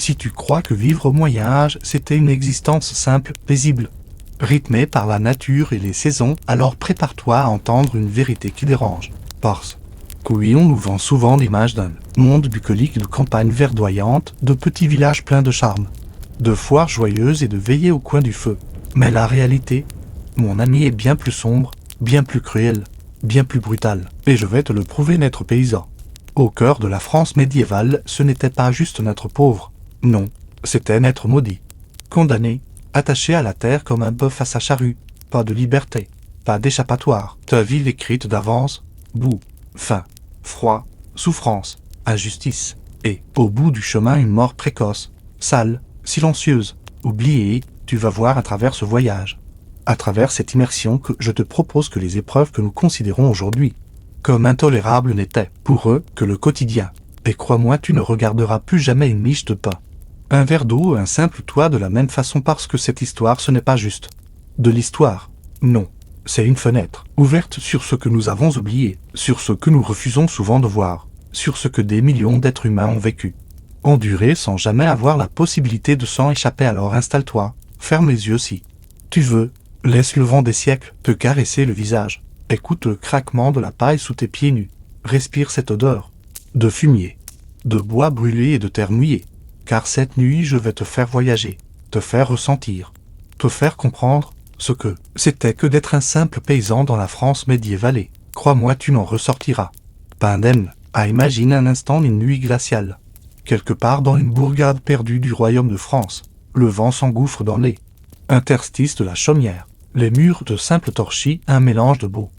Si tu crois que vivre au Moyen-Âge, c'était une existence simple, paisible, rythmée par la nature et les saisons, alors prépare-toi à entendre une vérité qui dérange. Parce oui, on nous vend souvent l'image d'un monde bucolique de campagnes verdoyantes, de petits villages pleins de charme, de foires joyeuses et de veillées au coin du feu. Mais la réalité, mon ami, est bien plus sombre, bien plus cruelle, bien plus brutale. Et je vais te le prouver, n'être paysan. Au cœur de la France médiévale, ce n'était pas juste n'être pauvre. Non, c'était n'être maudit. Condamné, attaché à la terre comme un bœuf à sa charrue. Pas de liberté, pas d'échappatoire. Ta vie écrite d'avance, boue, faim, froid, souffrance, injustice. Et, au bout du chemin, une mort précoce, sale, silencieuse, oubliée. Tu vas voir à travers ce voyage, à travers cette immersion, que je te propose que les épreuves que nous considérons aujourd'hui comme intolérables n'étaient pour eux que le quotidien. Et crois-moi, tu ne regarderas plus jamais une miche de pain, un verre d'eau, un simple toit de la même façon, parce que cette histoire, ce n'est pas juste de l'histoire. Non, c'est une fenêtre ouverte sur ce que nous avons oublié, sur ce que nous refusons souvent de voir, sur ce que des millions d'êtres humains ont vécu, enduré sans jamais avoir la possibilité de s'en échapper. Alors installe-toi, ferme les yeux si tu veux, laisse le vent des siècles te caresser le visage. Écoute le craquement de la paille sous tes pieds nus. Respire cette odeur de fumier, de bois brûlé et de terre mouillée. Car cette nuit, je vais te faire voyager, te faire ressentir, te faire comprendre ce que c'était que d'être un simple paysan dans la France médiévale. Et, crois-moi, tu n'en ressortiras pas indemne. Imagine un instant une nuit glaciale, quelque part dans une bourgade perdue du royaume de France. Le vent s'engouffre dans les interstices de la chaumière. Les murs de simple torchis, un mélange de boue,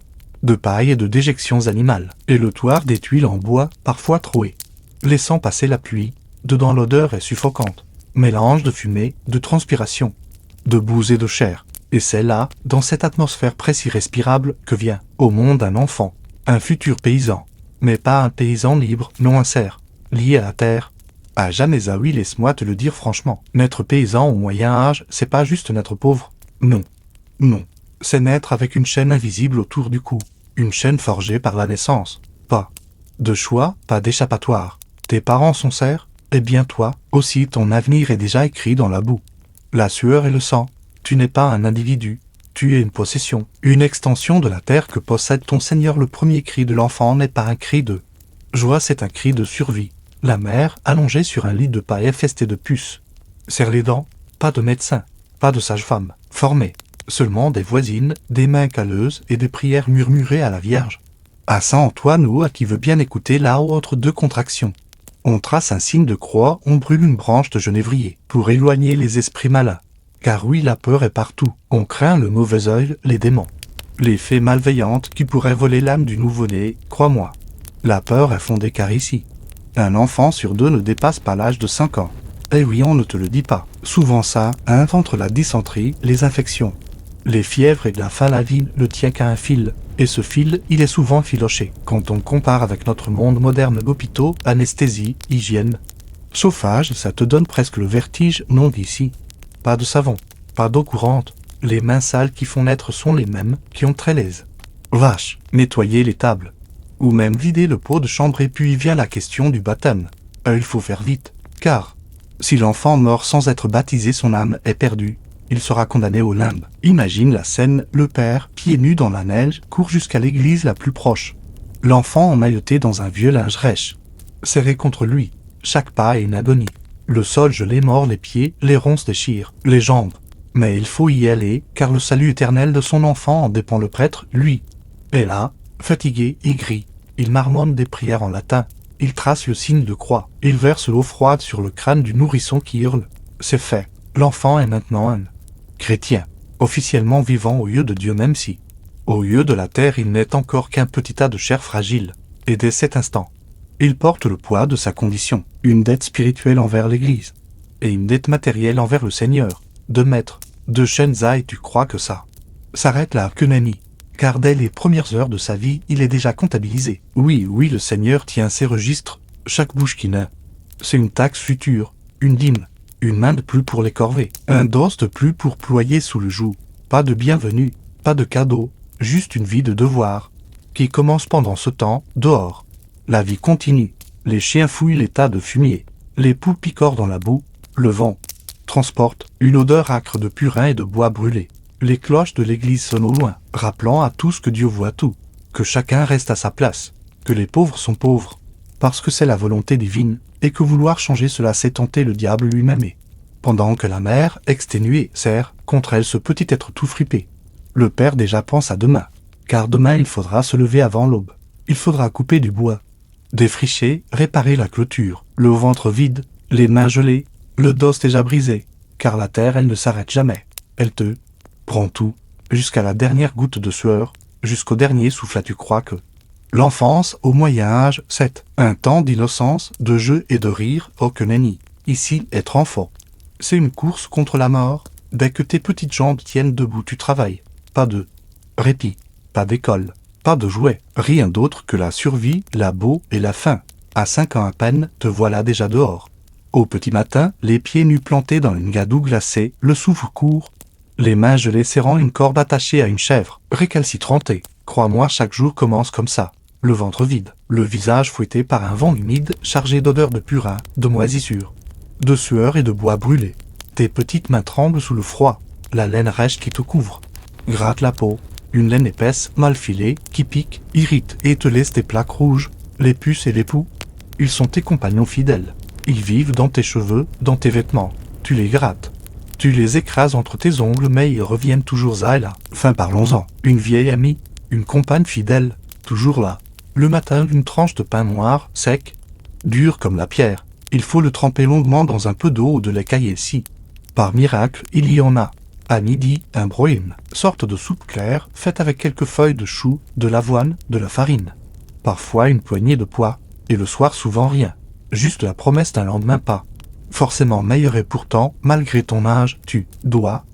de paille et de déjections animales, et le toit des tuiles en bois, parfois trouées, laissant passer la pluie. Dedans, l'odeur est suffocante, mélange de fumée, de transpiration, de boue et de chair. Et c'est là, dans cette atmosphère presque irrespirable, que vient au monde un enfant, un futur paysan. Mais pas un paysan libre, non, un cerf, lié à la terre. À jamais. Ah oui, laisse-moi te le dire franchement. N'être paysan au Moyen-Âge, c'est pas juste n'être pauvre. Non. Non. C'est naître avec une chaîne invisible autour du cou. Une chaîne forgée par la naissance. Pas de choix, pas d'échappatoire. Tes parents sont serfs, et bien toi aussi, ton avenir est déjà écrit dans la boue, la sueur et le sang. Tu n'es pas un individu, tu es une possession, une extension de la terre que possède ton Seigneur. Le premier cri de l'enfant n'est pas un cri de joie, c'est un cri de survie. La mère, allongée sur un lit de paille infesté de puces, serre les dents. Pas de médecin, pas de sage-femme formée, seulement des voisines, des mains calleuses et des prières murmurées à la Vierge. À Saint-Antoine, ou à qui veut bien écouter, là ou entre deux contractions, on trace un signe de croix, on brûle une branche de genévrier pour éloigner les esprits malins. Car oui, la peur est partout. On craint le mauvais œil, les démons, les fées malveillantes qui pourraient voler l'âme du nouveau-né. Crois-moi, la peur est fondée, car ici, un enfant sur 2 ne dépasse pas l'âge de 5 ans. Eh oui, on ne te le dit pas. Souvent ça, entre la dysenterie, les infections, les fièvres et de la faim, la vie ne tient qu'à un fil. Et ce fil, il est souvent filoché. Quand on compare avec notre monde moderne d'hôpitaux, anesthésie, hygiène, chauffage, ça te donne presque le vertige. Non, d'ici, pas de savon, pas d'eau courante. Les mains sales qui font naître sont les mêmes qui ont très l'aise. Vache, nettoyer les tables, ou même vider le pot de chambre. Et puis vient la question du baptême. Il faut faire vite, car si l'enfant meurt sans être baptisé, son âme est perdue. Il sera condamné au limbe. Imagine la scène, le père, pieds nus dans la neige, court jusqu'à l'église la plus proche. L'enfant emmailloté dans un vieux linge rêche, serré contre lui. Chaque pas est une agonie. Le sol gelé mord les pieds, les ronces déchirent les jambes. Mais il faut y aller, car le salut éternel de son enfant en dépend. Le prêtre, lui, est là, fatigué, aigri. Il marmonne des prières en latin. Il trace le signe de croix. Il verse l'eau froide sur le crâne du nourrisson qui hurle. C'est fait. L'enfant est maintenant un chrétien, officiellement vivant au lieu de Dieu, même si, au lieu de la terre, il n'est encore qu'un petit tas de chair fragile. Et dès cet instant, il porte le poids de sa condition, une dette spirituelle envers l'Église, et une dette matérielle envers le Seigneur, de maître, de chaînes. Et tu crois que ça s'arrête là? Que nenni, car dès les premières heures de sa vie, il est déjà comptabilisé. Oui, le Seigneur tient ses registres. Chaque bouche qui naît, c'est une taxe future, une dîme. Une main de plus pour les corvées, un dos de plus pour ployer sous le joug. Pas de bienvenue, pas de cadeau, juste une vie de devoir, qui commence pendant ce temps, dehors. La vie continue. Les chiens fouillent les tas de fumier, les poules picorent dans la boue, Le vent transporte une odeur âcre de purin et de bois brûlé. Les cloches de l'église sonnent au loin, rappelant à tous que Dieu voit tout, que chacun reste à sa place, que les pauvres sont pauvres, parce que c'est la volonté divine, et que vouloir changer cela c'est tenter le diable lui-même. Pendant que la mère, exténuée, serre contre elle ce petit être tout fripé. Le père déjà pense à demain, car demain il faudra se lever avant l'aube. Il faudra couper du bois, défricher, réparer la clôture, le ventre vide, les mains gelées, le dos déjà brisé, car la terre elle ne s'arrête jamais. Elle te prend tout, jusqu'à la dernière goutte de sueur, jusqu'au dernier souffle. Tu crois que l'enfance au Moyen-Âge, c'est un temps d'innocence, de jeu et de rire, oh que nenni. Ici, être enfant, c'est une course contre la mort. Dès que tes petites jambes tiennent debout, tu travailles. Pas de répit, pas d'école, pas de jouets, rien d'autre que la survie, la boue et la faim. À 5 ans à peine, te voilà déjà dehors. Au petit matin, les pieds nus plantés dans une gadoue glacée, le souffle court, les mains gelées serrant une corde attachée à une chèvre, récalcitrantée. Crois-moi, chaque jour commence comme ça. Le ventre vide, le visage fouetté par un vent humide, chargé d'odeurs de purin, de moisissure, de sueur et de bois brûlé. Tes petites mains tremblent sous le froid, la laine rêche qui te couvre gratte la peau, une laine épaisse, mal filée, qui pique, irrite et te laisse tes plaques rouges, les puces et les poux. Ils sont tes compagnons fidèles. Ils vivent dans tes cheveux, dans tes vêtements. Tu les grattes. Tu les écrases entre tes ongles, mais ils reviennent toujours là et là. Enfin, parlons-en. Une vieille amie, une compagne fidèle, toujours là. Le matin, une tranche de pain noir, sec, dur comme la pierre. Il faut le tremper longuement dans un peu d'eau ou de l'écailler si, par miracle, il y en a. À midi, un broim, sorte de soupe claire, faite avec quelques feuilles de chou, de l'avoine, de la farine. Parfois une poignée de pois, et le soir souvent rien. Juste la promesse d'un lendemain pas forcément meilleur, et pourtant, malgré ton âge, tu dois,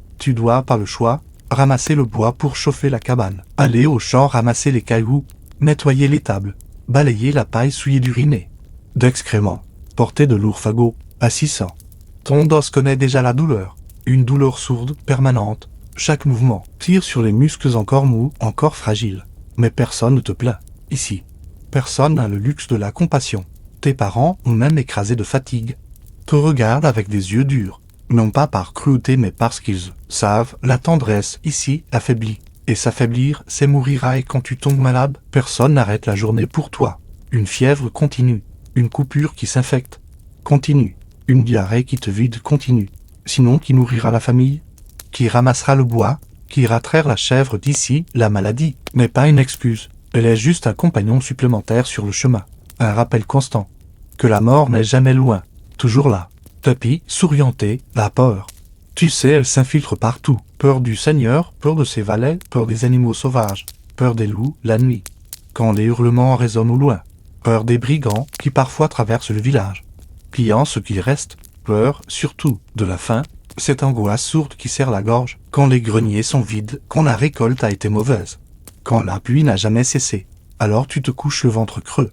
par le choix, ramasser le bois pour chauffer la cabane, aller au champ ramasser les cailloux, nettoyer les tables, balayer la paille souillée d'uriner, d'excréments, porter de lourds fagots, à 600. Ton dos connaît déjà la douleur, une douleur sourde, permanente. Chaque mouvement tire sur les muscles encore mous, encore fragiles. Mais personne ne te plaint, ici. Personne n'a le luxe de la compassion. Tes parents, ou même écrasés de fatigue, te regardent avec des yeux durs, non pas par cruauté mais parce qu'ils savent la tendresse ici affaiblit. Et s'affaiblir, c'est mourir. Et quand tu tombes malade, personne n'arrête la journée pour toi. Une fièvre continue, une coupure qui s'infecte, continue, une diarrhée qui te vide continue. Sinon, qui nourrira la famille? Qui ramassera le bois? Qui ira traire la chèvre d'ici? La maladie n'est pas une excuse, elle est juste un compagnon supplémentaire sur le chemin, un rappel constant que la mort n'est jamais loin, toujours là. Tapis, sourianté, la peur. Tu sais, elle s'infiltre partout. Peur du Seigneur, peur de ses valets, peur des animaux sauvages, peur des loups, la nuit, quand les hurlements résonnent au loin, peur des brigands qui parfois traversent le village, pillant ce qu'il reste, peur, surtout, de la faim, cette angoisse sourde qui serre la gorge, quand les greniers sont vides, quand la récolte a été mauvaise, quand la pluie n'a jamais cessé. Alors tu te couches le ventre creux,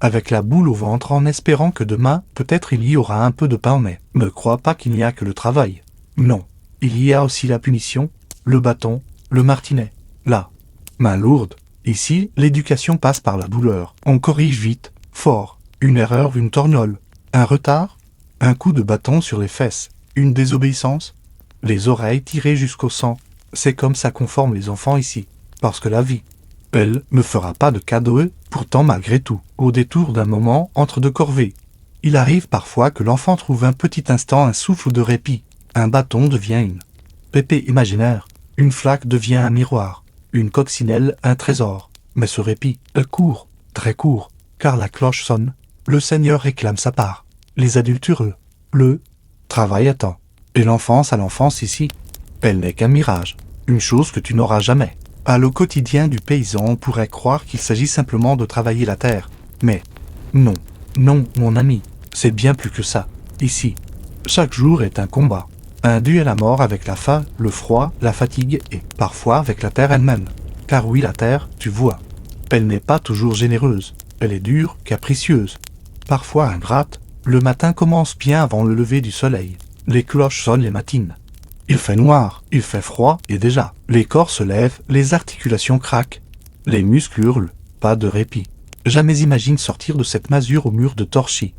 avec la boule au ventre, en espérant que demain, peut-être il y aura un peu de pain, mais ne crois pas qu'il n'y a que le travail. Non, il y a aussi la punition, le bâton, le martinet, la main lourde. Ici, l'éducation passe par la douleur. On corrige vite, fort, une erreur, une torgnole, un retard, un coup de bâton sur les fesses, une désobéissance, les oreilles tirées jusqu'au sang. C'est comme ça qu'on forme les enfants ici, parce que la vie, elle, ne fera pas de cadeaux. Pourtant, malgré tout, au détour d'un moment entre deux corvées, il arrive parfois que l'enfant trouve un petit instant un souffle de répit. Un bâton devient une pépée imaginaire, une flaque devient un miroir, une coccinelle un trésor. Mais ce répit est court, très court, car la cloche sonne, le Seigneur réclame sa part, les adultes hurlent, le travail attend. Et l'enfance à l'enfance ici, elle n'est qu'un mirage, une chose que tu n'auras jamais. À le quotidien du paysan, on pourrait croire qu'il s'agit simplement de travailler la terre. Mais non, non, mon ami, c'est bien plus que ça. Ici, chaque jour est un combat. Un duel à mort avec la faim, le froid, la fatigue et, parfois, avec la terre elle-même. Car oui, la terre, tu vois, elle n'est pas toujours généreuse. Elle est dure, capricieuse, parfois ingrate. Le matin commence bien avant le lever du soleil. Les cloches sonnent les matines. Il fait noir, il fait froid, et déjà, les corps se lèvent, les articulations craquent, les muscles hurlent, pas de répit. Jamais imagine sortir de cette masure au mur de torchis.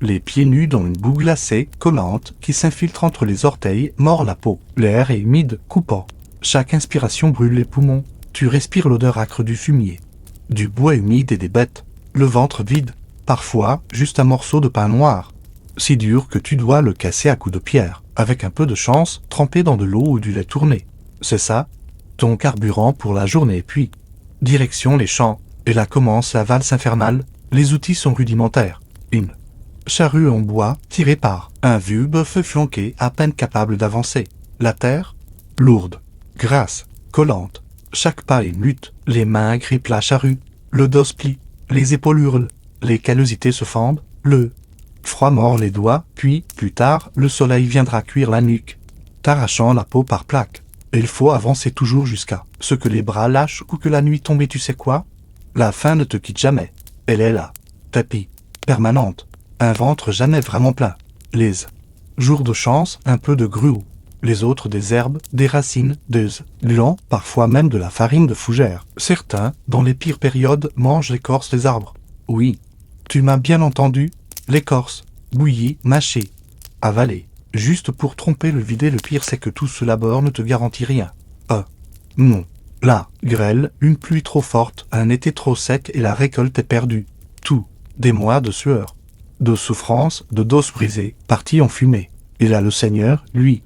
Les pieds nus dans une boue glacée, collante, qui s'infiltre entre les orteils, mord la peau. L'air est humide, coupant. Chaque inspiration brûle les poumons. Tu respires l'odeur âcre du fumier. Du bois humide et des bêtes. Le ventre vide. Parfois, juste un morceau de pain noir. Si dur que tu dois le casser à coups de pierre. Avec un peu de chance, trempé dans de l'eau ou du lait tourné. C'est ça, ton carburant pour la journée. Puis, direction les champs. Et là commence la valse infernale. Les outils sont rudimentaires. Une charrue en bois, tirée par un vieux bœuf flanqué, à peine capable d'avancer. La terre, lourde, grasse, collante. Chaque pas est une lutte. Les mains grippent la charrue. Le dos plie. Les épaules hurlent. Les callosités se fendent. Le froid mord les doigts. Puis, plus tard, le soleil viendra cuire la nuque, t'arrachant la peau par plaques. Il faut avancer toujours jusqu'à ce que les bras lâchent ou que la nuit tombe. Et tu sais quoi? La faim ne te quitte jamais. Elle est là. Tapis. Permanente. Un ventre jamais vraiment plein. Les jours de chance, un peu de gruau. Les autres des herbes, des racines, des glands, parfois même de la farine de fougère. Certains, dans les pires périodes, mangent l'écorce des arbres. Oui, tu m'as bien entendu, l'écorce, bouillie, mâchée, avalée. Juste pour tromper le vider. Le pire c'est que tout ce labeur ne te garantit rien. Non. La grêle, une pluie trop forte, un été trop sec et la récolte est perdue. Tout. Des mois de sueur, de souffrance, de dos brisés, partis en fumée. Et là le Seigneur, lui,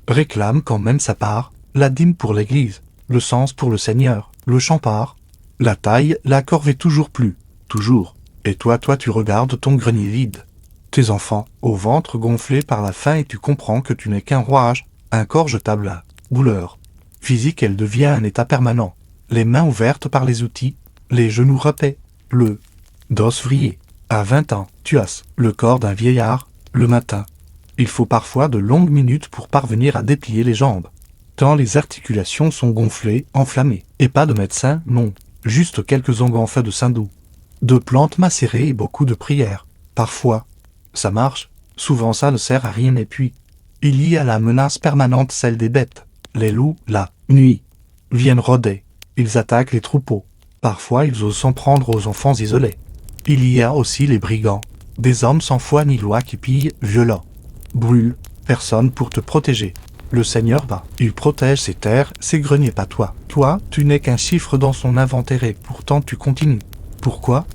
réclame quand même sa part, la dîme pour l'église, le sens pour le Seigneur, le chant part, la taille, la corvée toujours plus, toujours. Et toi tu regardes ton grenier vide. Tes enfants, au ventre gonflé par la faim et tu comprends que tu n'es qu'un rouage, un corps jetable à douleur. Physique, elle devient un état permanent. Les mains ouvertes par les outils, les genoux râpés, le dos vrillé. À 20 ans, tu as le corps d'un vieillard. Le matin, il faut parfois de longues minutes pour parvenir à déplier les jambes. Tant les articulations sont gonflées, enflammées. Et pas de médecin, non. Juste quelques ongles en feu de saindoux. De plantes macérées et beaucoup de prières. Parfois, ça marche. Souvent ça ne sert à rien. Et puis, il y a la menace permanente, celle des bêtes. Les loups, la nuit, viennent rôder. Ils attaquent les troupeaux. Parfois ils osent s'en prendre aux enfants isolés. Il y a aussi les brigands. Des hommes sans foi ni loi qui pillent, violents, brûlent, personne pour te protéger. Le Seigneur va, il protège ses terres, ses greniers, pas toi. Toi, tu n'es qu'un chiffre dans son inventaire et pourtant tu continues. Pourquoi?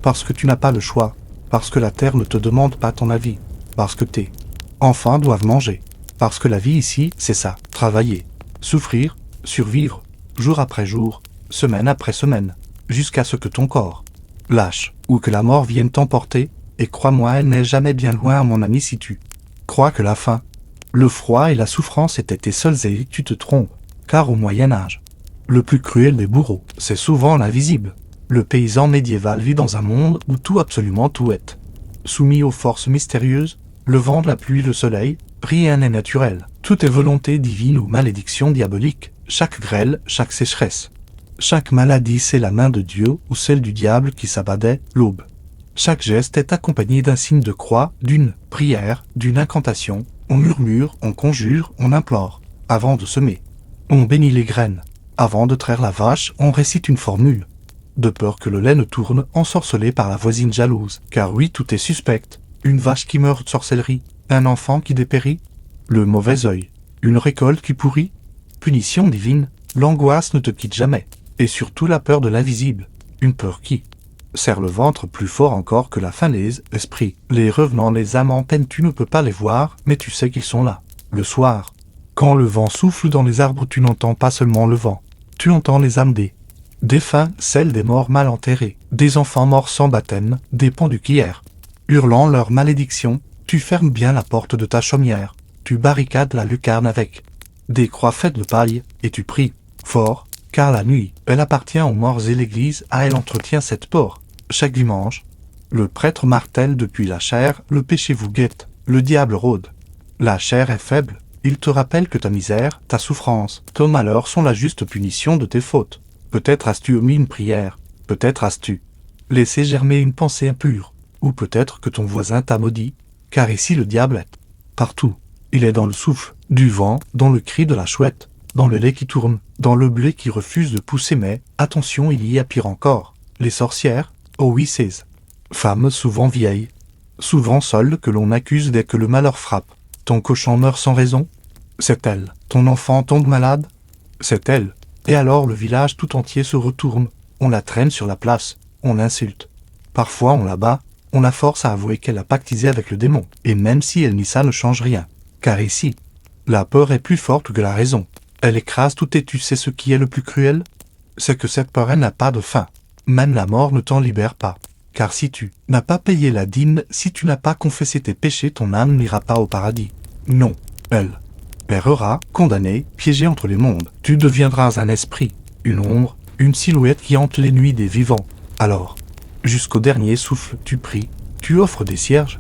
Parce que tu n'as pas le choix. Parce que la terre ne te demande pas ton avis. Parce que tes enfants doivent manger. Parce que la vie ici, c'est ça. Travailler, souffrir, survivre, jour après jour, semaine après semaine, jusqu'à ce que ton corps lâche, ou que la mort vienne t'emporter, et crois-moi, elle n'est jamais bien loin, mon ami. Si tu crois que la faim, le froid et la souffrance étaient tes seuls et tu te trompes, car au Moyen-Âge, le plus cruel des bourreaux, c'est souvent l'invisible. Le paysan médiéval vit dans un monde où tout, absolument tout est soumis aux forces mystérieuses, le vent, la pluie, le soleil, rien n'est naturel. Tout est volonté divine ou malédiction diabolique. Chaque grêle, chaque sécheresse, chaque maladie, c'est la main de Dieu ou celle du diable qui s'abattait, l'aube. Chaque geste est accompagné d'un signe de croix, d'une prière, d'une incantation. On murmure, on conjure, on implore. Avant de semer, on bénit les graines. Avant de traire la vache, on récite une formule. De peur que le lait ne tourne, ensorcelé par la voisine jalouse. Car oui, tout est suspect. Une vache qui meurt de sorcellerie, un enfant qui dépérit, le mauvais œil, une récolte qui pourrit, punition divine, l'angoisse ne te quitte jamais. Et surtout la peur de l'invisible, une peur qui serre le ventre plus fort encore que la faim. Les esprits, les revenants, les âmes en peine, tu ne peux pas les voir, mais tu sais qu'ils sont là. Le soir, quand le vent souffle dans les arbres, tu n'entends pas seulement le vent, tu entends les âmes des défunts, celles des morts mal enterrés, des enfants morts sans baptême, des pendus qui errent, hurlant leur malédiction. Tu fermes bien la porte de ta chaumière, tu barricades la lucarne avec des croix faites de paille, et tu pries fort, car la nuit, elle appartient aux morts et l'Église, à elle entretient cette porte. Chaque dimanche, le prêtre martèle depuis la chair, le péché vous guette, le diable rôde. La chair est faible, il te rappelle que ta misère, ta souffrance, ton malheur sont la juste punition de tes fautes. Peut-être as-tu omis une prière, peut-être as-tu laissé germer une pensée impure, ou peut-être que ton voisin t'a maudit, car ici le diable est partout. Il est dans le souffle du vent, dans le cri de la chouette, dans le lait qui tourne, dans le blé qui refuse de pousser. Mais, attention, il y a pire encore. Les sorcières, oh oui, ces femmes souvent vieilles, souvent seule que l'on accuse dès que le malheur frappe. Ton cochon meurt sans raison? C'est elle. Ton enfant tombe malade? C'est elle. Et alors le village tout entier se retourne, on la traîne sur la place, on l'insulte. Parfois on la bat, on la force à avouer qu'elle a pactisé avec le démon, et même si elle nie ça ne change rien. Car ici, la peur est plus forte que la raison. Elle écrase tout et tu sais ce qui est le plus cruel? C'est que cette peur elle n'a pas de fin. Même la mort ne t'en libère pas. Car si tu n'as pas payé la dîme, si tu n'as pas confessé tes péchés, ton âme n'ira pas au paradis. Non, elle errera, condamné, piégé entre les mondes. Tu deviendras un esprit, une ombre, une silhouette qui hante les nuits des vivants. Alors, jusqu'au dernier souffle, tu pries, tu offres des cierges,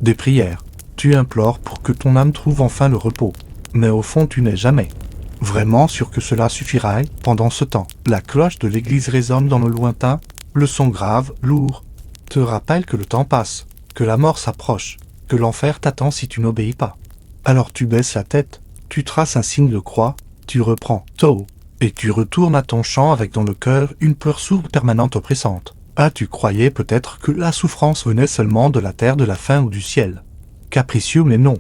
des prières, tu implores pour que ton âme trouve enfin le repos. Mais au fond, tu n'es jamais vraiment sûr que cela suffira. Et pendant ce temps, la cloche de l'église résonne dans le lointain, le son grave, lourd, te rappelle que le temps passe, que la mort s'approche, que l'enfer t'attend si tu n'obéis pas. Alors tu baisses la tête, tu traces un signe de croix, tu reprends tôt, et tu retournes à ton chant avec dans le cœur une peur sourde permanente oppressante. Ah, tu croyais peut-être que la souffrance venait seulement de la terre, de la faim ou du ciel. Capricieux, mais non.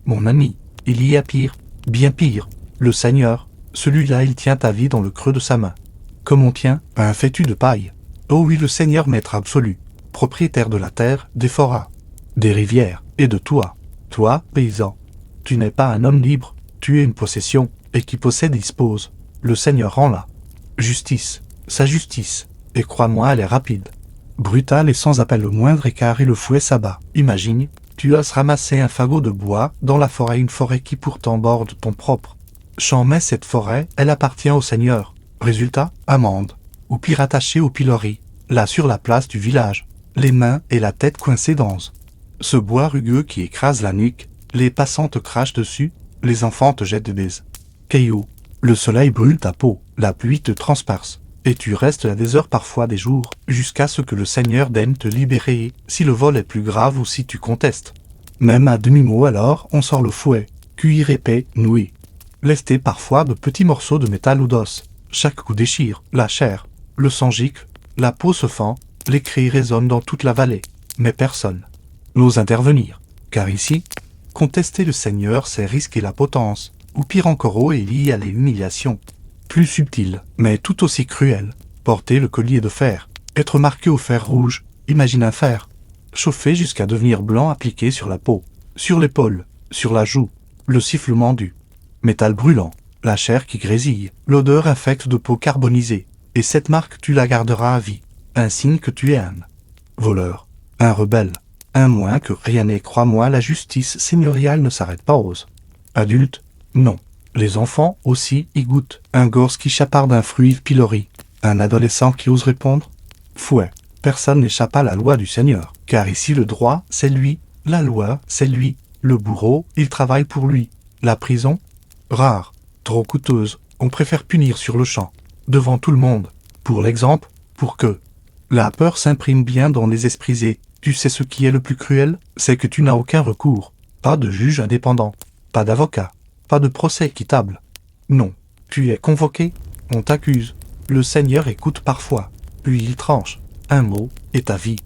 Mon ami, il y a pire, bien pire. Le Seigneur, celui-là, il tient ta vie dans le creux de sa main. Comme on tient un fétu de paille. Oh oui, le Seigneur maître absolu, propriétaire de la terre, des forêts, des rivières, et de toi. Toi, paysan, tu n'es pas un homme libre, tu es une possession, et qui possède dispose. Le Seigneur rend la justice, sa justice, et crois-moi, elle est rapide, brutale et sans appel au moindre écart, et le fouet s'abat. Imagine, tu oses ramasser un fagot de bois dans la forêt, une forêt qui pourtant borde ton propre champ, mais cette forêt, elle appartient au Seigneur. Résultat, amende, ou pire attaché au pilori, là sur la place du village, les mains et la tête coincées dans ce bois rugueux qui écrase la nuque, les passants te crachent dessus, les enfants te jettent des cailloux, le soleil brûle ta peau, la pluie te transperce, et tu restes là des heures, parfois des jours, jusqu'à ce que le Seigneur daigne te libérer, si le vol est plus grave ou si tu contestes. Même à demi-mot alors, on sort le fouet, cuir épais, noué, lesté parfois de petits morceaux de métal ou d'os. Chaque coup déchire la chair, le sang gicle, la peau se fend, les cris résonnent dans toute la vallée, mais personne n'ose intervenir, car ici, contester le Seigneur, c'est risquer la potence, ou pire encore, il y a l'humiliation. Plus subtile, mais tout aussi cruelle, porter le collier de fer, être marqué au fer rouge, imagine un fer, chauffé jusqu'à devenir blanc, appliqué sur la peau, sur l'épaule, sur la joue, le sifflement du métal brûlant, la chair qui grésille, l'odeur infecte de peau carbonisée, et cette marque tu la garderas à vie, un signe que tu es un voleur, un rebelle, un moins que rien n'est. Crois-moi, la justice seigneuriale ne s'arrête pas aux adultes, non. Les enfants aussi y goûtent. Un gosse qui chaparde un fruit pilori. Un adolescent qui ose répondre. Fouet. Personne n'échappe à la loi du Seigneur. Car ici le droit, c'est lui. La loi, c'est lui. Le bourreau, il travaille pour lui. La prison, rare, trop coûteuse. On préfère punir sur le champ, devant tout le monde. Pour l'exemple, pour que la peur s'imprime bien dans les esprits. Et tu sais ce qui est le plus cruel? C'est que tu n'as aucun recours. Pas de juge indépendant. Pas d'avocat. Pas de procès équitable. Non, tu es convoqué, on t'accuse. Le Seigneur écoute parfois, puis il tranche. Un mot, et ta vie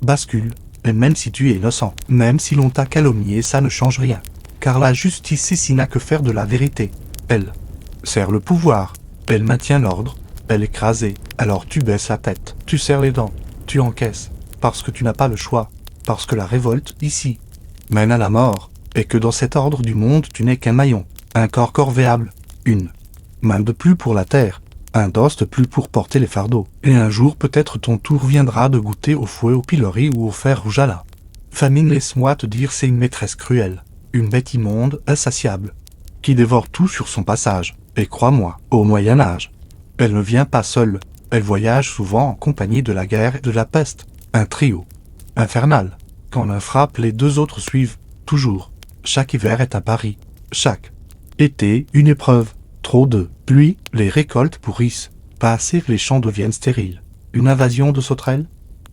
bascule. Et même si tu es innocent, même si l'on t'a calomnié, ça ne change rien. Car la justice ici n'a que faire de la vérité. Elle serre le pouvoir, elle maintient l'ordre, elle écrase. Alors tu baisses la tête, tu serres les dents, tu encaisses, parce que tu n'as pas le choix, parce que la révolte, ici, mène à la mort. Et que dans cet ordre du monde tu n'es qu'un maillon, un corps corvéable, une main de plus pour la terre, un dos de plus pour porter les fardeaux. Et un jour peut-être ton tour viendra de goûter au fouet, au pilori ou au fer rouge à la famine. Laisse-moi te dire, c'est une maîtresse cruelle, une bête immonde, insatiable, qui dévore tout sur son passage. Et crois-moi, au Moyen-Âge, elle ne vient pas seule, elle voyage souvent en compagnie de la guerre et de la peste, un trio infernal. Quand l'un frappe, les deux autres suivent, toujours. Chaque hiver est un pari. Chaque été, une épreuve. Trop de pluie, les récoltes pourrissent. Pas assez, les champs deviennent stériles. Une invasion de sauterelles?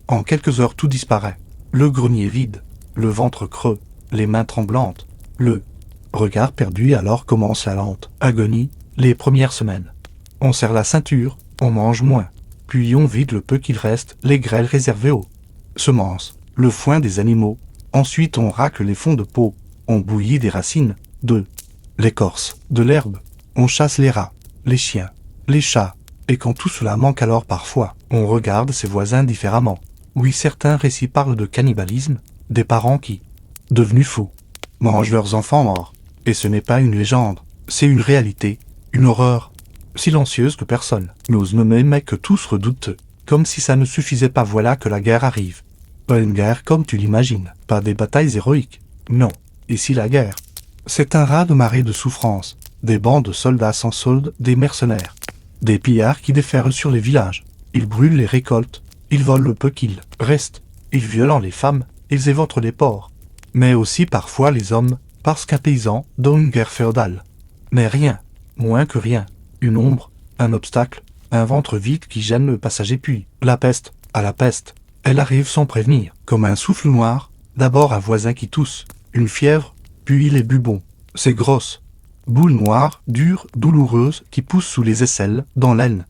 En quelques heures, tout disparaît. Le grenier vide, le ventre creux, les mains tremblantes, le regard perdu. Alors commence la lente agonie, les premières semaines. On serre la ceinture, on mange moins. Puis on vide le peu qu'il reste, les grêles réservées aux semences, le foin des animaux, Ensuite on racle les fonds de peau, on bouillit des racines, de l'écorce, de l'herbe, on chasse les rats, les chiens, les chats, et quand tout cela manque alors parfois, on regarde ses voisins différemment. Oui, certains récits parlent de cannibalisme, des parents qui, devenus fous, mangent leurs enfants morts. Et ce n'est pas une légende, c'est une réalité, une horreur, silencieuse que personne n'ose nommer mais que tous redoutent. Comme si ça ne suffisait pas, voilà que la guerre arrive. Pas une guerre comme tu l'imagines, pas des batailles héroïques, non. Ici la guerre, c'est un raz-de-marée de souffrance, des bandes de soldats sans solde, des mercenaires, des pillards qui déferlent sur les villages, ils brûlent les récoltes, ils volent le peu qu'il reste, ils violent les femmes, ils éventrent les porcs, mais aussi parfois les hommes, parce qu'un paysan, dans une guerre féodale, n'est rien, moins que rien, une ombre, un obstacle, un ventre vide qui gêne le passager, puis la peste, à la peste, elle arrive sans prévenir, comme un souffle noir, d'abord un voisin qui tousse, une fièvre, puis les bubons, ces grosses boules noires, dures, douloureuses, qui poussent sous les aisselles, dans l'aine.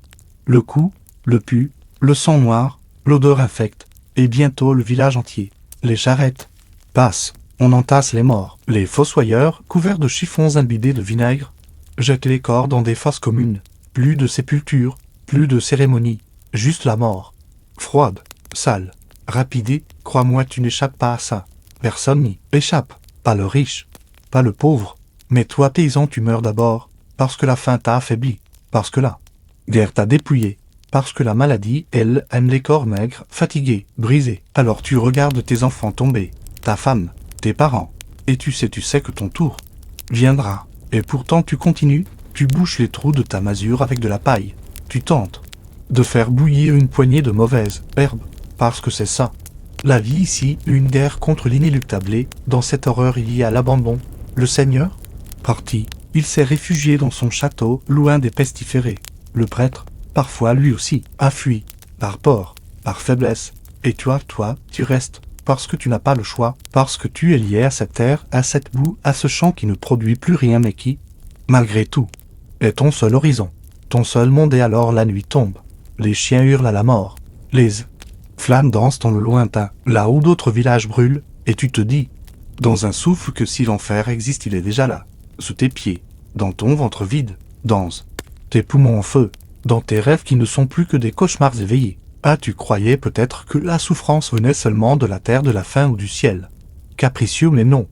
Le cou, le pu, le sang noir, l'odeur infecte, et bientôt le village entier. Les charrettes passent, on entasse les morts. Les fossoyeurs, couverts de chiffons imbibés de vinaigre, jettent les corps dans des fosses communes. Plus de sépulture, plus de cérémonie, juste la mort. Froide, sale, rapide, crois-moi tu n'échappes pas à ça. Personne n'y échappe, pas le riche, pas le pauvre. Mais toi paysan tu meurs d'abord, parce que la faim t'a affaibli, parce que la guerre t'a dépouillé, parce que la maladie, elle, aime les corps maigres, fatigués, brisés. Alors tu regardes tes enfants tomber, ta femme, tes parents, et tu sais que ton tour viendra. Et pourtant tu continues, tu bouches les trous de ta masure avec de la paille, tu tentes de faire bouillir une poignée de mauvaises herbes, parce que c'est ça. La vie ici, une guerre contre l'inéluctable et, dans cette horreur il y a l'abandon. Le Seigneur parti, il s'est réfugié dans son château, loin des pestiférés. Le prêtre, parfois lui aussi, a fui, par peur, par faiblesse. Et toi, tu restes, parce que tu n'as pas le choix, parce que tu es lié à cette terre, à cette boue, à ce champ qui ne produit plus rien mais qui, malgré tout, est ton seul horizon, ton seul monde. Et alors la nuit tombe, les chiens hurlent à la mort, les flammes dansent dans le lointain, là où d'autres villages brûlent, et tu te dis, dans un souffle, que si l'enfer existe il est déjà là, sous tes pieds, dans ton ventre vide, dans tes poumons en feu, dans tes rêves qui ne sont plus que des cauchemars éveillés. Ah, tu croyais peut-être que la souffrance venait seulement de la terre, de la faim ou du ciel. Capricieux, mais non.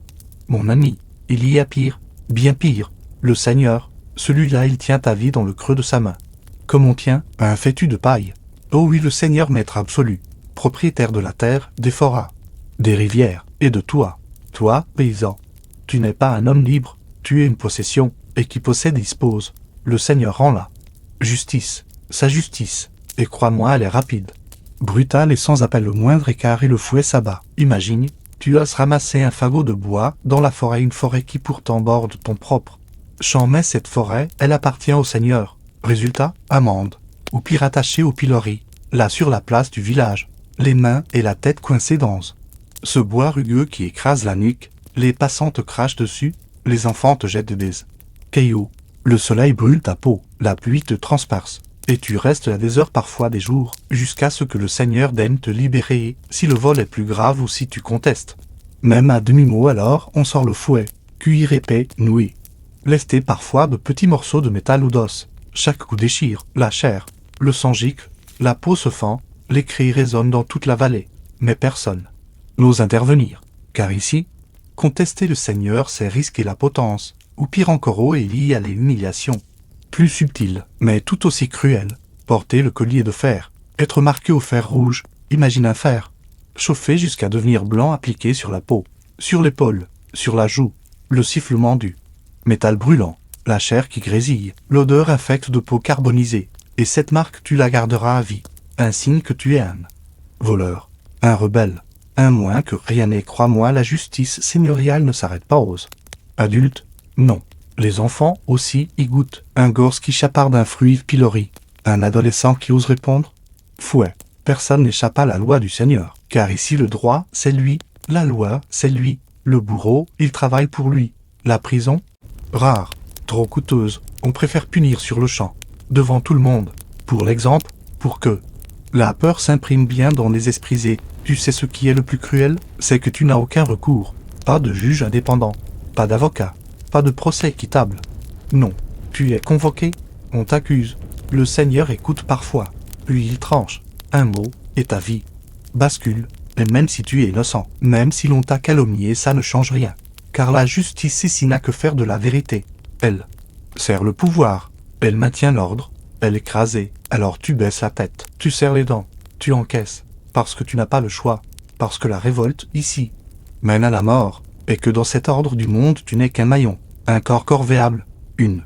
Mon ami, il y a pire, bien pire. Le Seigneur, celui-là il tient ta vie dans le creux de sa main. Comme on tient un fétu de paille. Oh oui, le Seigneur maître absolu, propriétaire de la terre, des forats, des rivières, et de toi. Toi, paysan, tu n'es pas un homme libre, tu es une possession, et qui possède dispose. Le Seigneur rend la justice, sa justice, et crois-moi elle est rapide, brutale et sans appel le moindre écart, et le fouet s'abat. Imagine, tu oses ramasser un fagot de bois dans la forêt, une forêt qui pourtant borde ton propre champ, mais cette forêt, elle appartient au Seigneur. Résultat, amende, ou pire attaché au pilori, là sur la place du village, les mains et la tête coincées dans ce bois rugueux qui écrase la nuque, les passants te crachent dessus, les enfants te jettent des cailloux, le soleil brûle ta peau, la pluie te transperce, et tu restes là des heures, parfois des jours, jusqu'à ce que le Seigneur daigne te libérer, si le vol est plus grave ou si tu contestes. Même à demi-mot alors, on sort le fouet, cuir épais, noué, lesté parfois de petits morceaux de métal ou d'os. Chaque coup déchire la chair, le sang gicle, la peau se fend, les cris résonnent dans toute la vallée, mais personne n'ose intervenir, car ici, contester le Seigneur c'est risquer la potence, ou pire encore, il y a l'humiliation. Plus subtile, mais tout aussi cruelle, porter le collier de fer, être marqué au fer rouge, imagine un fer, chauffé jusqu'à devenir blanc, appliqué sur la peau, sur l'épaule, sur la joue, le sifflement du métal brûlant, la chair qui grésille, l'odeur infecte de peau carbonisée, et cette marque tu la garderas à vie, un signe que tu es un voleur, un rebelle, un moins que rien. Et crois-moi, la justice seigneuriale ne s'arrête pas aux adultes, non. Les enfants aussi y goûtent. Un gosse qui chaparde un fruit pilori, un adolescent qui ose répondre fouet. Personne n'échappe à la loi du Seigneur, car ici le droit, c'est lui, la loi, c'est lui, le bourreau, il travaille pour lui. La prison, rare, trop coûteuse, on préfère punir sur le champ, devant tout le monde, pour l'exemple, pour que la peur s'imprime bien dans les esprits et Tu sais ce qui est le plus cruel? C'est que tu n'as aucun recours. Pas de juge indépendant. Pas d'avocat. Pas de procès équitable. Non. Tu es convoqué. On t'accuse. Le Seigneur écoute parfois. Puis il tranche. Un mot, et ta vie bascule. Et même si tu es innocent, même si l'on t'a calomnié, ça ne change rien. Car la justice ici n'a que faire de la vérité. Elle sert le pouvoir. Elle maintient l'ordre. Elle est écrasée. Alors tu baisses la tête. Tu serres les dents. Tu encaisses. Parce que tu n'as pas le choix. Parce que la révolte, ici, mène à la mort. Et que dans cet ordre du monde, tu n'es qu'un maillon. Un corps corvéable. Une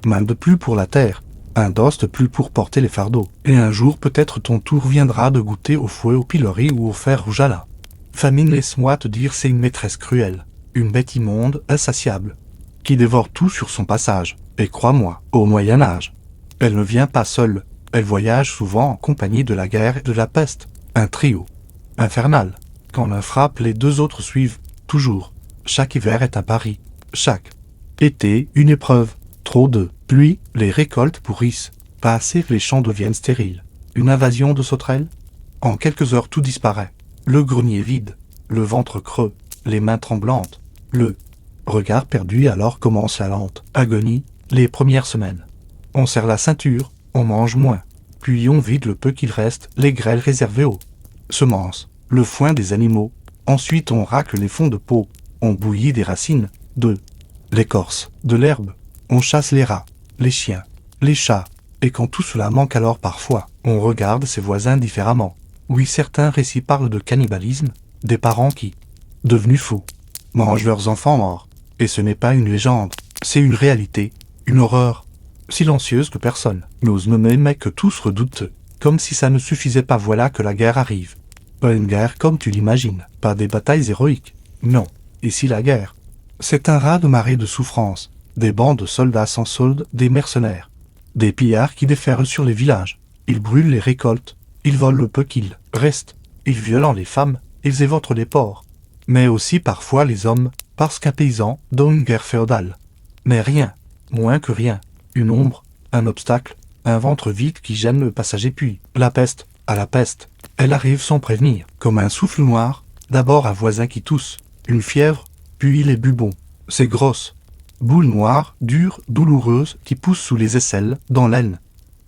main de plus pour la terre. Un dos de plus pour porter les fardeaux. Et un jour peut-être ton tour viendra de goûter au fouet, au pilori ou au fer rouge à la famine. Laisse-moi te dire, c'est une maîtresse cruelle. Une bête immonde, insatiable. Qui dévore tout sur son passage. Et crois-moi, au Moyen-Âge, elle ne vient pas seule. Elle voyage souvent en compagnie de la guerre et de la peste. Un trio infernal. Quand l'un frappe, les deux autres suivent. Toujours. Chaque hiver est un pari. Chaque été, une épreuve. Trop de pluie, les récoltes pourrissent. Pas assez, les champs deviennent stériles. Une invasion de sauterelles? En quelques heures, tout disparaît. Le grenier vide. Le ventre creux. Les mains tremblantes. Le regard perdu. Alors commence la lente agonie. Les premières semaines. On serre la ceinture. On mange moins. Puis on vide le peu qu'il reste. Les grêles réservées aux semences. Le foin des animaux. Ensuite on racle les fonds de peau. On bouillit des racines. De l'écorce. De l'herbe. On chasse les rats, les chiens, les chats, et quand tout cela manque, alors parfois, on regarde ses voisins différemment. Oui, certains récits parlent de cannibalisme, des parents qui, devenus fous, mangent leurs enfants morts. Et ce n'est pas une légende, c'est une réalité, une horreur, silencieuse que personne n'ose nommer mais que tous redoutent, comme si ça ne suffisait pas. Voilà que la guerre arrive. Pas une guerre comme tu l'imagines, pas des batailles héroïques, non. Ici la guerre, c'est un raz-de-marée de souffrance. Des bandes de soldats sans solde, des mercenaires. Des pillards qui déferlent sur les villages. Ils brûlent les récoltes. Ils volent le peu qu'il reste. Ils violent les femmes. Ils éventrent les porcs. Mais aussi parfois les hommes, parce qu'un paysan, dans une guerre féodale. Mais rien, moins que rien. Une ombre, un obstacle, un ventre vide qui gêne le passager. Puis, la peste, à la peste. Elle arrive sans prévenir, comme un souffle noir. D'abord un voisin qui tousse. Une fièvre, puis les bubons. C'est grosse. Boule noire, dure, douloureuse, qui pousse sous les aisselles, dans l'aine.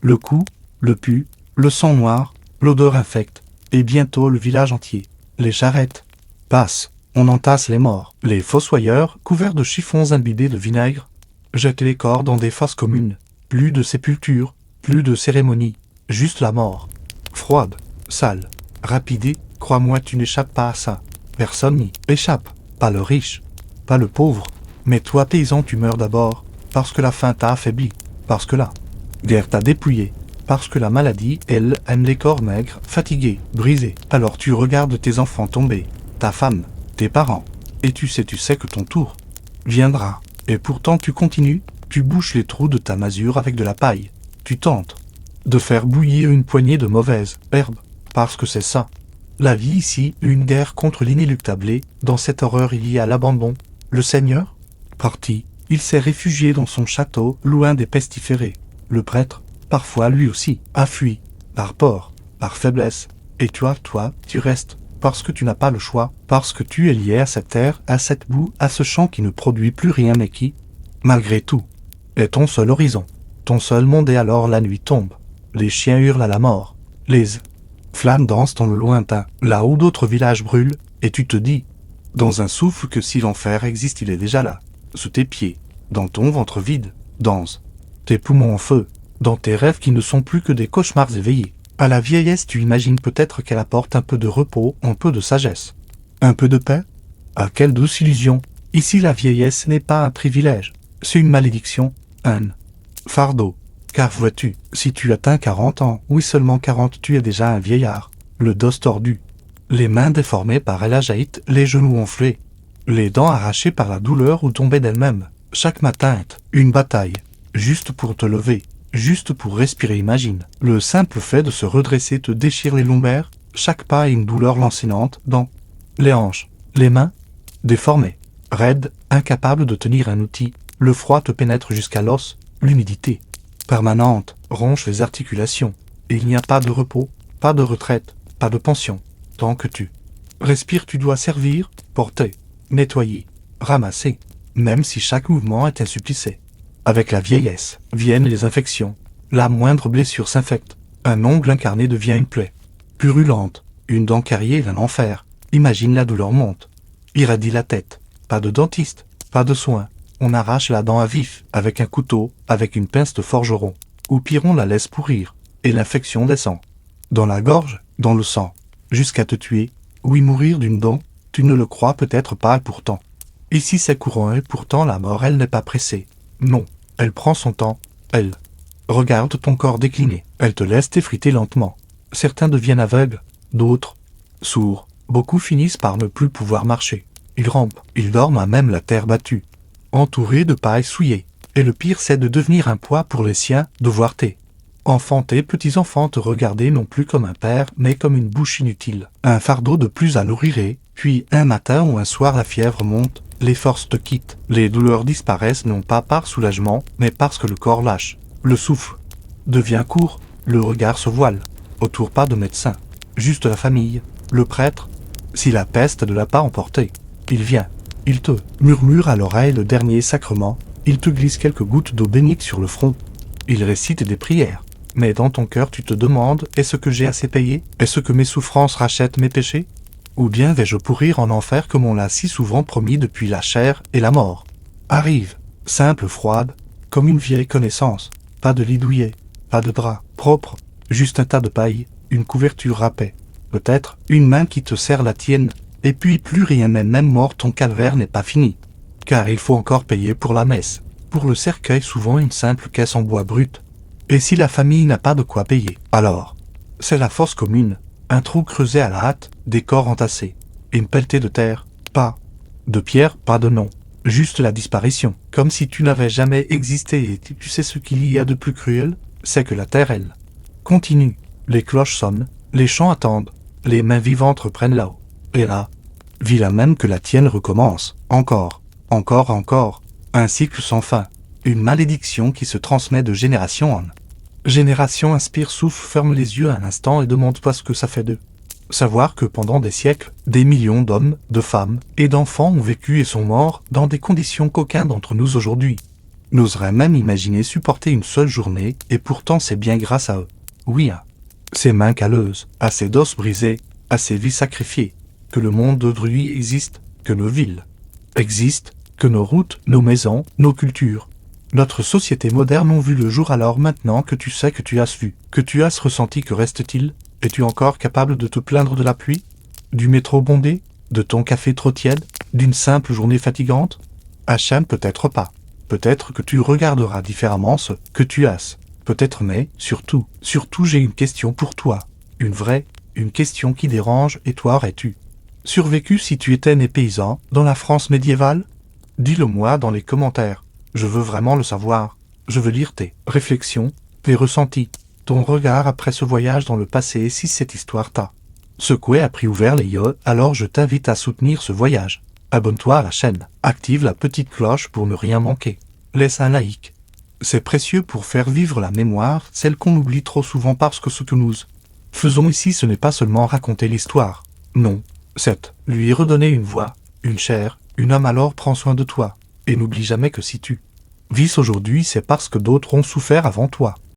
Le cou, le pu, le sang noir, l'odeur infecte, et bientôt le village entier. Les charrettes passent, on entasse les morts. Les fossoyeurs, couverts de chiffons imbibés de vinaigre, jettent les corps dans des fosses communes. Plus de sépulture, plus de cérémonie, juste la mort. Froide, sale, rapide, crois-moi, tu n'échappes pas à ça. Personne n'y échappe, pas le riche, pas le pauvre. Mais toi, paysan, tu meurs d'abord, parce que la faim t'a affaibli, parce que la guerre t'a dépouillé, parce que la maladie, elle, aime les corps maigres, fatigués, brisés. Alors tu regardes tes enfants tomber, ta femme, tes parents, et tu sais que ton tour viendra. Et pourtant tu continues, tu bouches les trous de ta masure avec de la paille. Tu tentes de faire bouillir une poignée de mauvaises herbes, parce que c'est ça. La vie ici, une guerre contre l'inéluctable, et dans cette horreur il y a l'abandon. Le Seigneur parti, il s'est réfugié dans son château, loin des pestiférés. Le prêtre, parfois lui aussi, a fui, par peur, par faiblesse. Et toi, tu restes, parce que tu n'as pas le choix, parce que tu es lié à cette terre, à cette boue, à ce champ qui ne produit plus rien mais qui, malgré tout, est ton seul horizon, ton seul monde. Et alors la nuit tombe, les chiens hurlent à la mort, les flammes dansent dans le lointain, là où d'autres villages brûlent, et tu te dis, dans un souffle, que si l'enfer existe, il est déjà là. Sous tes pieds, dans ton ventre vide, dans tes poumons en feu, dans tes rêves qui ne sont plus que des cauchemars éveillés. À la vieillesse, tu imagines peut-être qu'elle apporte un peu de repos, un peu de sagesse, un peu de paix. Ah, quelle douce illusion! Ici, la vieillesse n'est pas un privilège, c'est une malédiction, un fardeau. Car vois-tu, si tu atteins 40 ans, oui seulement 40, tu es déjà un vieillard, le dos tordu, les mains déformées par la jaïte, les genoux enflés, les dents arrachées par la douleur ou tombées d'elles-mêmes. Chaque matin est une bataille, juste pour te lever, juste pour respirer. Imagine, le simple fait de se redresser te déchire les lombaires, chaque pas est une douleur lancinante dans les hanches, les mains, déformées, raides, incapables de tenir un outil. Le froid te pénètre jusqu'à l'os, l'humidité permanente ronge les articulations, et il n'y a pas de repos, pas de retraite, pas de pension. tant que tu respires, tu dois servir, porter, nettoyer, ramasser, même si chaque mouvement est un supplice. Avec la vieillesse viennent les infections. La moindre blessure s'infecte. Un ongle incarné devient une plaie purulente. Une dent carriée est un enfer. Imagine la douleur monte. Irradie la tête. Pas de dentiste, pas de soin. On arrache la dent à vif, avec un couteau, avec une pince de forgeron. Ou pire, on la laisse pourrir. Et l'infection descend. Dans la gorge, dans le sang. Jusqu'à te tuer. Oui, mourir d'une dent, tu ne le crois peut-être pas et pourtant. Ici c'est courant et pourtant la mort elle n'est pas pressée. Non, elle prend son temps, elle. Regarde ton corps décliner, elle te laisse t'effriter lentement. Certains deviennent aveugles, d'autres sourds. Beaucoup finissent par ne plus pouvoir marcher. Ils rampent, ils dorment à même la terre battue, entourés de paille souillée. Et le pire c'est de devenir un poids pour les siens, de voir tes enfants, tes petits-enfants te regarder non plus comme un père, mais comme une bouche inutile. Un fardeau de plus à nourrir et, puis un matin ou un soir la fièvre monte, les forces te quittent. Les douleurs disparaissent non pas par soulagement, mais parce que le corps lâche. Le souffle devient court, le regard se voile. Autour pas de médecin, juste la famille, le prêtre. Si la peste ne l'a pas emporté, il vient, il te murmure à l'oreille le dernier sacrement, il te glisse quelques gouttes d'eau bénite sur le front. Il récite des prières. Mais dans ton cœur tu te demandes, est-ce que j'ai assez payé? Est-ce que mes souffrances rachètent mes péchés? Ou bien vais-je pourrir en enfer comme on l'a si souvent promis depuis la chair et la mort? Arrive, simple, froide, comme une vieille connaissance. Pas de lit douillet, pas de drap propre, juste un tas de paille, une couverture râpée. Peut-être une main qui te serre la tienne, et puis plus rien, même mort ton calvaire n'est pas fini. Car il faut encore payer pour la messe. Pour le cercueil souvent une simple caisse en bois brut. Et si la famille n'a pas de quoi payer, alors c'est la fosse commune, un trou creusé à la hâte, des corps entassés, une pelletée de terre, pas de pierre, pas de nom, juste la disparition, comme si tu n'avais jamais existé. Et tu sais ce qu'il y a de plus cruel, c'est que la terre, elle, continue. Les cloches sonnent, les chants attendent, les mains vivantes reprennent là-haut. Et là, vie la même que la tienne recommence, encore, un cycle sans fin. Une malédiction qui se transmet de génération en génération. Inspire, souffle, ferme les yeux un instant et demande-toi ce que ça fait d'eux. Savoir que pendant des siècles, des millions d'hommes, de femmes et d'enfants ont vécu et sont morts dans des conditions qu'aucun d'entre nous aujourd'hui n'oserait même imaginer supporter une seule journée, et pourtant c'est bien grâce à eux. Oui, à ces mains calleuses, à ces dos brisés, à ces vies sacrifiées, que le monde d'aujourd'hui existe, que nos villes existent, que nos routes, nos maisons, nos cultures, notre société moderne ont vu le jour. Alors maintenant que tu sais, que tu as vu, que tu as ressenti, que reste-t-il? Es-tu encore capable de te plaindre de la pluie? Du métro bondé? De ton café trop tiède? D'une simple journée fatigante? Hacham, peut-être pas. Peut-être que tu regarderas différemment ce que tu as. Peut-être, mais surtout, j'ai une question pour toi. Une vraie, une question qui dérange. Et toi, aurais-tu survécu si tu étais né paysan dans la France médiévale? Dis-le moi dans les commentaires. Je veux vraiment le savoir. Je veux lire tes réflexions, tes ressentis, ton regard après ce voyage dans le passé. Et si cette histoire t'a secoué, a pris ouvert les yeux, alors je t'invite à soutenir ce voyage. Abonne-toi à la chaîne, active la petite cloche pour ne rien manquer. Laisse un like. C'est précieux pour faire vivre la mémoire, celle qu'on oublie trop souvent, parce que ce que nous faisons ici, ce n'est pas seulement raconter l'histoire. Non, c'est lui redonner une voix, une chair, une âme. Alors prends soin de toi. Et n'oublie jamais que si tu vis aujourd'hui, c'est parce que d'autres ont souffert avant toi.